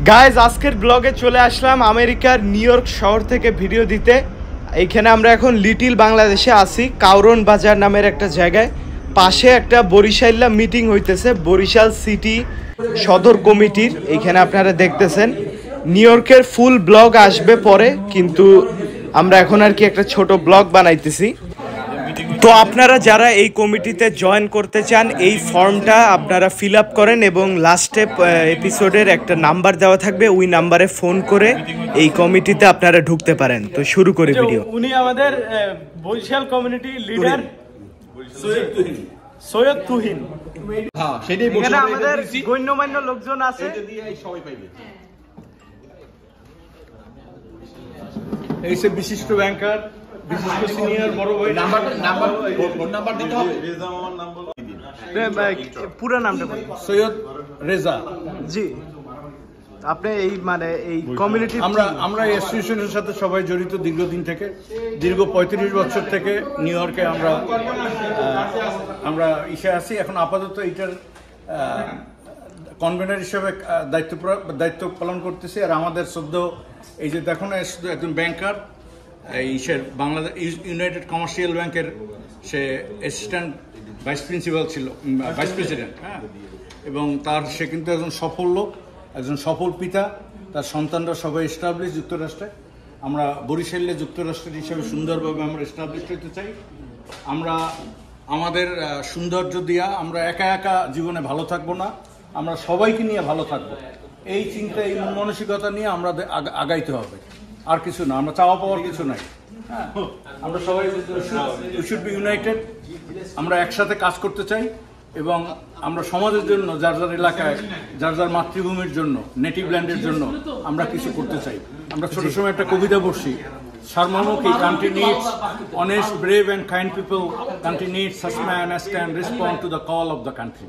Guys আজকের ব্লগে চলে আসলাম আমেরিকার নিউ ইয়র্ক শহর থেকে ভিডিও দিতে। এইখানে আমরা এখন লিটিল বাংলাদেশে আছি, কাউরন বাজার নামের একটা জায়গায়। পাশে একটা বরিশাল্লা মিটিং হইতেছে, বরিশাল সিটি সদর কমিটির। এইখানে আপনারা দেখতেছেন নিউ ইয়র্কের ফুল ব্লগ আসবে পরে, কিন্তু আমরা এখন আর কি একটা ছোট ব্লগ বানাইতেছি। তো আপনারা যারা এই কমিটিতে জয়েন করতে চান, এই ফর্মটা আপনারা ফিল আপ করেন এবং লাস্টে এপিসোডের একটা নাম্বার দেওয়া থাকবে, ওই নাম্বারে ফোন করে এই কমিটিতে আপনারা ঢুকতে পারেন। তো শুরু করি ভিডিও। উনি আমাদের বরিশাল কমিউনিটি লিডার সৈয়দ তুহিন। এখানে আমাদের গণ্যমান্য লোকজন আছে। এই সে বিশিষ্ট ব্যাংকার, বিশিষ্ট সিনিয়র বড় ভাই। নাম্বার দিতে হবে। পুরো নামটা বলুন। সৈয়দ রেজা। জি, আপনি এই মানে এই কমিউনিটি, আমরা অ্যাসোসিয়েশনের সাথে সবাই জড়িত দীর্ঘদিন থেকে, দীর্ঘ 35 বছর থেকে নিউ ইয়র্কে আমরা ইসে আছি। এখন আপাতত এটার কনভেনার হিসেবে দায়িত্ব পালন করতেছি। আর আমাদের সদ্য এই যে দেখুন, শুধু একজন ব্যাংকার, ইসের বাংলাদেশ ইউনাইটেড কমার্শিয়াল ব্যাংকের সে অ্যাসিস্ট্যান্ট ভাইস প্রিন্সিপাল ছিল, ভাইস প্রেসিডেন্ট। হ্যাঁ, এবং সে কিন্তু একজন সফল লোক, একজন সফল পিতা। তার সন্তানরা সবাই এস্টাবলিশ যুক্তরাষ্ট্রে। আমরা বরিশালে যুক্তরাষ্ট্রের হিসেবে সুন্দরভাবে আমরা এস্টাবলিশ হতে চাই। আমরা আমাদের সৌন্দর্য দিয়া আমরা একা একা জীবনে ভালো থাকবো না, আমরা সবাইকে নিয়ে ভালো থাকবো। এই চিন্তা, এই মানসিকতা নিয়ে আমরা আগাইতে হবে, আর কিছু না। আমরা চাওয়া পাওয়ার কিছু নাই। হ্যাঁ, আমরা সবাই উই শুড বি ইউনাইটেড। আমরা একসাথে কাজ করতে চাই এবং আমরা সমাজের জন্য, যার যার এলাকায়, যার যার মাতৃভূমির জন্য, নেটিভ ল্যান্ডের জন্য আমরা কিছু করতে চাই। আমরা ছোট সময় একটা কবিতা পড়ছি, সার্বমুখী, country needs honest, brave and kind people, country needs such man as can respond to the call of the country.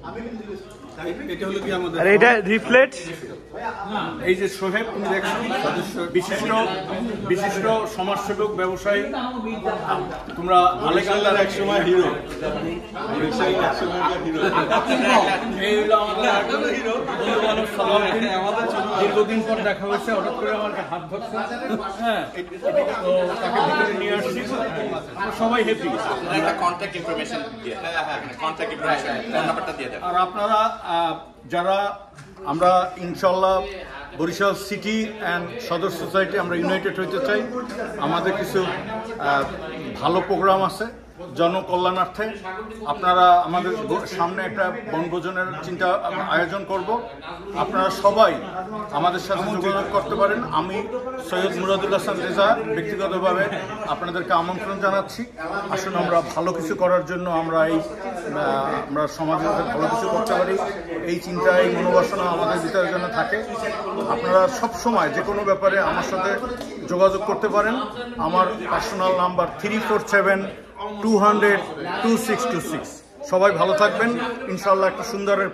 এটা হলো কি আমাদের, আর এটা রিফ্লেক্ট এই যে সোহেব, তুমি দেখছো, বিশিষ্ট সমাজসেবক, ব্যবসায়ী। তোমরা আলেকান্দার এক সময় হিরো, এই হলো আমাদের হিরো। দীর্ঘদিন পর দেখা হয়েছে, হঠাৎ করে আমার হাত ধরছে। হ্যাঁ, তো তাকে ভিতরে নিয়ে আসছি, সবাই হ্যাপি। আর আপনারা যারা, আমরা ইনশাল্লাহ বরিশাল সিটি অ্যান্ড সদর সোসাইটি আমরা ইউনাইটেড হইতে চাই। আমাদের কিছু ভালো প্রোগ্রাম আছে জনকল্যাণার্থে। আপনারা আমাদের সামনে একটা বনভোজনের আয়োজন করব। আপনারা সবাই আমাদের সাথে যোগাযোগ করতে পারেন। আমি সৈয়দ মুরাদুল হাসান রেজা ব্যক্তিগতভাবে আপনাদেরকে আমন্ত্রণ জানাচ্ছি। আসুন, আমরা ভালো কিছু করার জন্য, আমরা সমাজের ভালো কিছু করতে পারি, এই চিন্তা, এই মনোবাসনা আমাদের ভিতরে যেন থাকে। আপনারা সব সময় যে কোনো ব্যাপারে আমার সাথে যোগাযোগ করতে পারেন। আমার পার্সোনাল নাম্বার 347-200-2626। সবাই ভালো থাকবেন ইনশাআল্লাহ। একটা সুন্দরের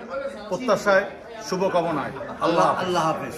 প্রত্যাশায়, শুভকামনায়। আল্লাহ হাফেজ।